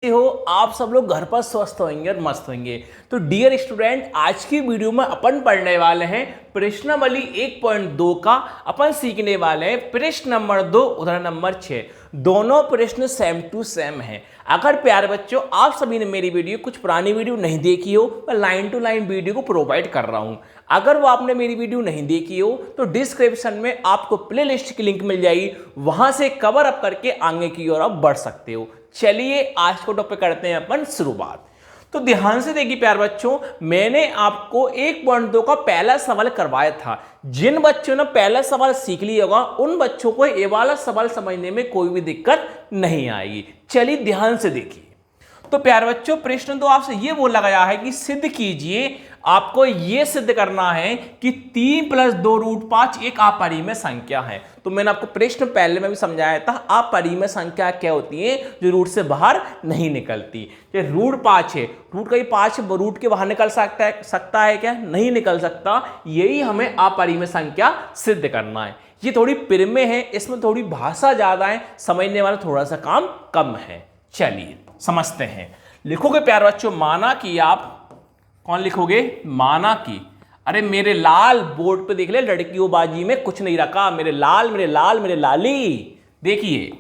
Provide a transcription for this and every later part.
हो आप सब लोग घर पर स्वस्थ होंगे और मस्त होंगे। तो डियर स्टूडेंट, आज की वीडियो में अपन पढ़ने वाले हैं प्रश्नावली 1.2 का। अपन सीखने वाले हैं प्रश्न नंबर 2 उदाहरण नंबर 6। दोनों प्रश्न सेम टू सेम हैं। अगर प्यारे बच्चों आप सभी ने मेरी वीडियो कुछ पुरानी वीडियो नहीं देखी हो, मैं लाइन टू लाइन वीडियो को प्रोवाइड कर रहा हूं। अगर वो आपने मेरी वीडियो नहीं देखी हो तो डिस्क्रिप्शन में आपको प्लेलिस्ट की लिंक मिल जाएगी, वहां से कवर अप करके आगे की ओर आप बढ़ सकते हो। चलिए आज को टॉपिक करते हैं अपन शुरुआत। तो ध्यान से देखिए प्यारे बच्चों, मैंने आपको 1.2 का पहला सवाल करवाया था। जिन बच्चों ने पहला सवाल सीख लिया होगा उन बच्चों को ये वाला सवाल समझने में कोई भी दिक्कत नहीं आएगी। चलिए ध्यान से देखिए। तो प्यारे बच्चों, प्रश्न तो आपसे ये बोला गया है कि सिद्ध कीजिए, आपको ये सिद्ध करना है कि 3 + 2 √5 एक अपरिमेय संख्या है। तो मैंने आपको प्रश्न पहले में भी समझाया था, अपरिमेय संख्या क्या होती है जो रूट से बाहर नहीं निकलती। ये √5 है, रूट का 5 रूट के बाहर निकल सकता है क्या? नहीं निकल सकता। यही हमें अपरिमेय संख्या सिद्ध करना है। ये थोड़ी परिमेय है, इसमें थोड़ी भाषा ज्यादा है, समझने वाला थोड़ा सा काम कम है। चलिए समझते हैं। लिखोगे प्यारे बच्चों, माना कि आप कौन लिखोगे? माना कि, अरे मेरे लाल बोर्ड पे देख ले, लड़कियों बाजी में कुछ नहीं रखा। मेरे लाल मेरे लाल मेरे लाली, देखिए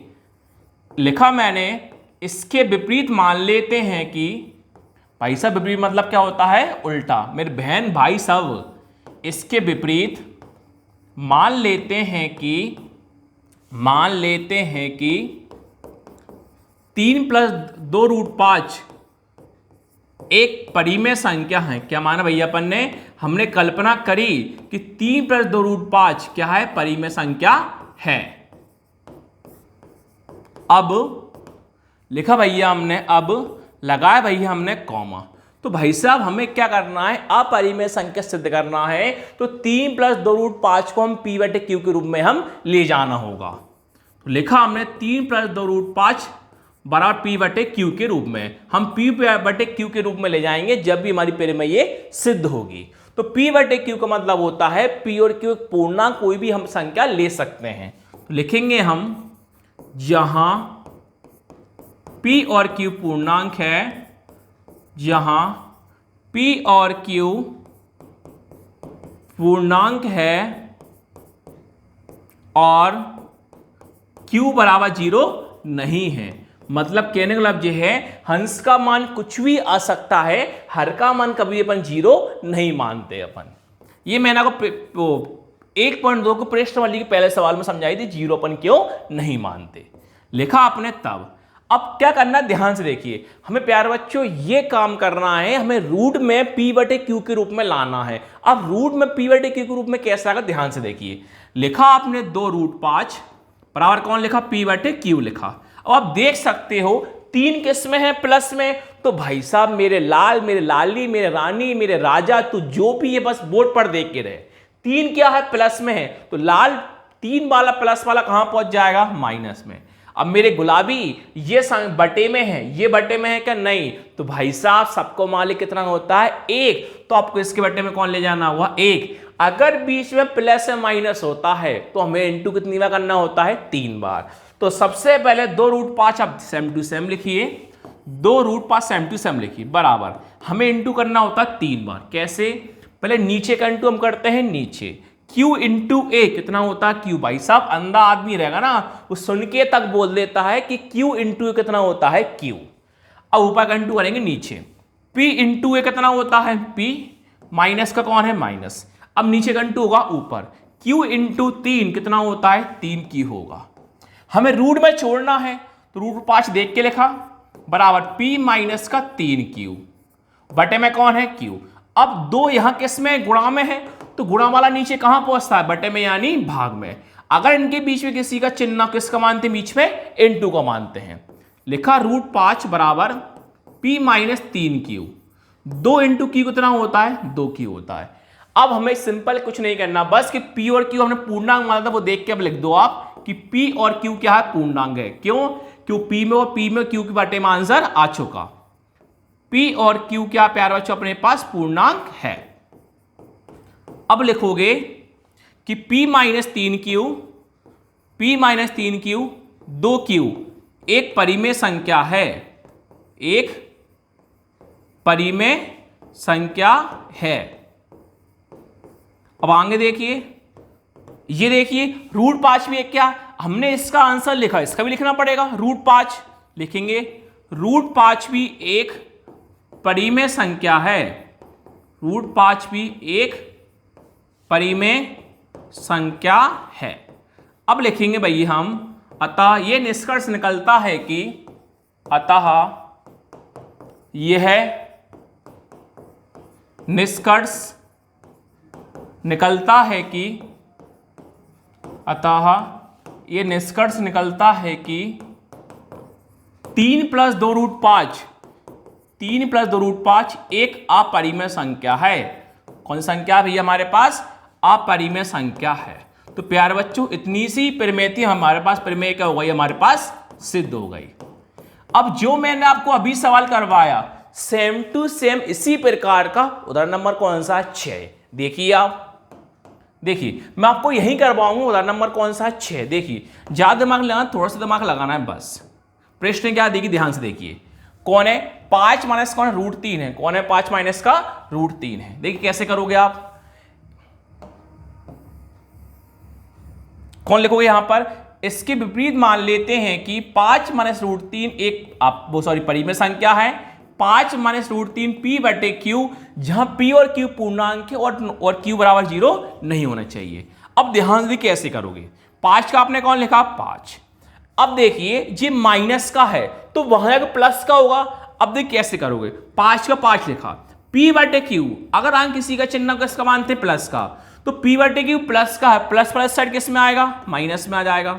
लिखा मैंने। इसके विपरीत मान लेते हैं कि, भाई साहब विपरीत मतलब क्या होता है? उल्टा। मेरे बहन भाई सब, इसके विपरीत मान लेते हैं कि 3 + 2 √5 एक परिमेय संख्या है। क्या माना भैया अपन ने? हमने कल्पना करी कि 3 + 2 √5 क्या है? परिमेय संख्या है। अब लिखा भैया हमने, अब लगाया भैया हमने कॉमा। तो भाई साहब हमें क्या करना है? अपरिमेय संख्या सिद्ध करना है। तो 3 + 2 √5 को हम P/Q के रूप में हम ले जाना होगा। तो लिखा हमने 3 + 2 √5 बराबर P/Q के रूप में। हम P/Q के रूप में ले जाएंगे जब भी हमारी परिमेय ये सिद्ध होगी। तो P/Q का मतलब होता है, P और Q पूर्णांक कोई भी हम संख्या ले सकते हैं। तो लिखेंगे हम, जहां P और Q पूर्णांक है, जहां P और Q पूर्णांक है और Q = 0 नहीं है। मतलब कहने का मतलब यह है, हंस का मान कुछ भी आ सकता है, हर का मान कभी अपन 0 नहीं मानते अपन। ये मैंने आपको 1.2 को प्रश्नावली के पहले सवाल में समझाई थी, 0 अपन क्यों नहीं मानते। लिखा आपने तब। अब क्या करना, ध्यान से देखिए। हमें प्यारे बच्चों ये काम करना है, हमें रूट में P/Q के रूप में लाना है। अब रूट में P/Q के रूप में कैसा आएगा, ध्यान से देखिए। लिखा आपने 2 √5 बराबर कौन लिखा? P/Q लिखा। अब आप देख सकते हो 3 किस में है? प्लस में। तो भाई साहब मेरे लाल मेरे लाली मेरे रानी मेरे राजा, तू जो भी है बस बोर्ड पर देख के रहे। 3 क्या है? प्लस में है। तो लाल 3 वाला प्लस वाला कहां पहुंच जाएगा? माइनस में। अब मेरे गुलाबी ये बटे में है, ये बटे में है क्या? नहीं। तो भाई साहब सबको मालिक कितना होता है? 1। तो आपको इसके बटे में कौन ले जाना हुआ? 1। अगर बीच में प्लस या माइनस होता है तो हमें इंटू कितनी बार करना होता है? 3 बार। तो सबसे पहले 2 √5 आप सेम टू सेम लिखिए, 2 √5 सेम टू सेम लिखिए बराबर। हमें इंटू करना होता है 3 बार। कैसे? पहले नीचे का इंटू हम करते हैं नीचे। Q × A कितना होता है? Q। भाई साहब अंधा आदमी रहेगा ना, वो सुन के तक बोल देता है कि Q × A कितना होता है? Q। अब ऊपर का इंटू करेंगे नीचे। P × A कितना होता है? P। माइनस का कौन है? माइनस। अब नीचे का इंटू होगा ऊपर। Q × 3 कितना होता है? 3Q होगा। हमें रूट में छोड़ना है तो √5 देख के लिखा बराबर P - 3Q बटे में कौन है? Q। अब 2 यहां किस में? गुणा में है। तो गुणा वाला नीचे कहां पहुंचता है? बटे में, यानी भाग में। अगर इनके बीच में किसी का चिन्ह किसका मानते हैं? बीच में इनटू का मानते हैं। लिखा √5 बराबर P - 3Q। 2 × Q कितना होता है? 2Q होता है। अब हमें सिंपल कुछ नहीं करना, बस कि P और Q हमने पूर्णांक माना था वो देख के अब लिख दो आप कि P और Q क्या है? पूर्णांक है। क्यों? क्यों P में और P में Q के बटे में आंसर आ चुका। P और Q क्या प्यारे बच्चों अपने पास पूर्णांक है। अब लिखोगे कि P - 3Q, P - 3Q 2Q एक परिमेय संख्या है, एक परिमेय संख्या है। अब आगे देखिए, ये देखिए √5 भी एक क्या, हमने इसका आंसर लिखा, इसका भी लिखना पड़ेगा। √5 लिखेंगे, √5 भी एक परिमेय संख्या है। √5 भी एक परिमेय संख्या है। अब लिखेंगे भाई हम, अतः यह निष्कर्ष निकलता है कि अतः यह निष्कर्ष निकलता है कि अतः यह निष्कर्ष निकलता है कि 3 + 2√5 3 + 2√5 एक अपरिमेय संख्या है। कौन सी संख्या भैया हमारे पास? अपरिमेय संख्या है। तो प्यारे बच्चों, इतनी सी परिमेय हमारे पास, परिमेय क्या हो गई हमारे पास? सिद्ध हो गई। अब जो मैंने आपको अभी सवाल करवाया, सेम टू सेम इसी प्रकार का उदाहरण नंबर कौन सा? 6। देखिए आप, देखिए मैं आपको यही करवाऊंगा। उदाहरण नंबर कौन सा? 6। देखिए, ज्यादा दिमाग लगाना, थोड़ा सा दिमाग लगाना है बस। प्रश्न क्या देखिए, ध्यान से देखिए। कौन है 5 माइनस कौन है? √3 है। कौन है 5 माइनस का? √3 है। देखिए कैसे करोगे आप, कौन लिखोगे यहां पर? इसके विपरीत मान लेते हैं कि 5 माइनस √3 एक परिमेय संख्या है। 5 माइनस √3 p/q, जहां p और q पूर्णांक है और q बराबर 0 नहीं होना चाहिए। अब ध्यान से कैसे करोगे? 5 का आपने कौन लिखा? 5। अब देखिए ये माइनस का है तो वहां प्लस का होगा। अब देखिए कैसे करोगे? 5 का 5 लिखा, p/q, अगर हम किसी का चिन्ह किसका मानते? प्लस का, तो p/q प्लस का है, प्लस प्लस साइड किस में आएगा? माइनस में आ जाएगा।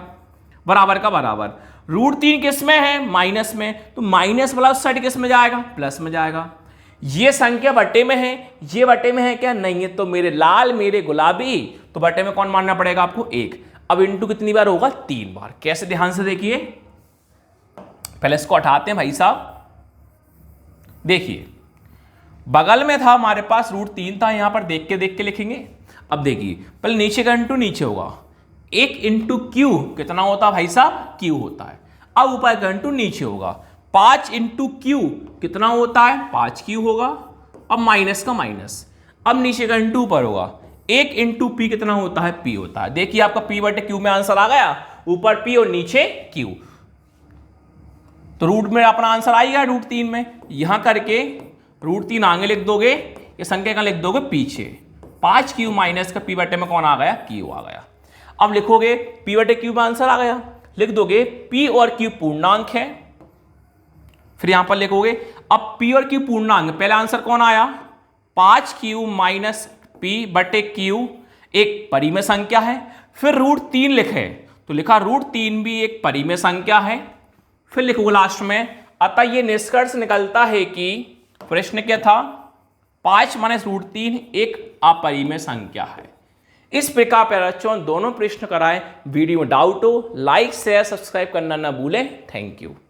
बराबर का बराबर, √3 किस में है? माइनस में, तो माइनस प्लस साइड किस में जाएगा? प्लस में जाएगा। ये संख्या बटे में है, ये बटे में है क्या? नहीं है। तो मेरे लाल, मेरे गुलाबी, तो बटे में कौन मानना पड़ेगा आपको? 1। अब इंटू कितनी बार होगा? 3 बार। कैसे? ध्यान से देखिए, पहले इसको हटाते हैं भाई साहब। देखिए बगल में था हमारे पास √3 था, यहां पर देख के लिखेंगे। अब देखिए पहले नीचे का इंटू नीचे होगा, 1 इंटू क्यू कितना होता है भाई साहब? क्यू होता है। अब ऊपर का इंटू नीचे होगा, 5 इंटू क्यू कितना होता है? 5q होगा। अब माइनस का माइनस, अब नीचे का इंटू ऊपर होगा, 1 इंटू पी कितना होता है? p होता है। देखिए आपका p/q में आंसर आ गया, ऊपर p और नीचे q। तो रूट में अपना आंसर आ गया √3 में। यहां करके √3 आगे लिख दोगे, ये संख्या का लिख दोगे पीछे। 5q माइनस का p/, में कौन आ गया? q आ गया। अब लिखोगे p/q में आंसर आ गया, लिख दोगे p और q पूर्णांक है। फिर यहां पर लिखोगे, अब p और q पूर्णांक, पहला आंसर कौन आया? 5q माइनस p/q एक परिमेय संख्या है। फिर √3 लिखे तो लिखा √3 भी एक परिमेय संख्या है। फिर लिखोगे लास्ट में, अतः यह निष्कर्ष निकलता है कि प्रश्न क्या था? 5 माइनस √3 एक अपरिमेय संख्या है। इस प्रकार प्यारे बच्चों दोनों प्रश्न कराएं। वीडियो में डाउट हो, लाइक शेयर सब्सक्राइब करना ना भूलें। Thank you.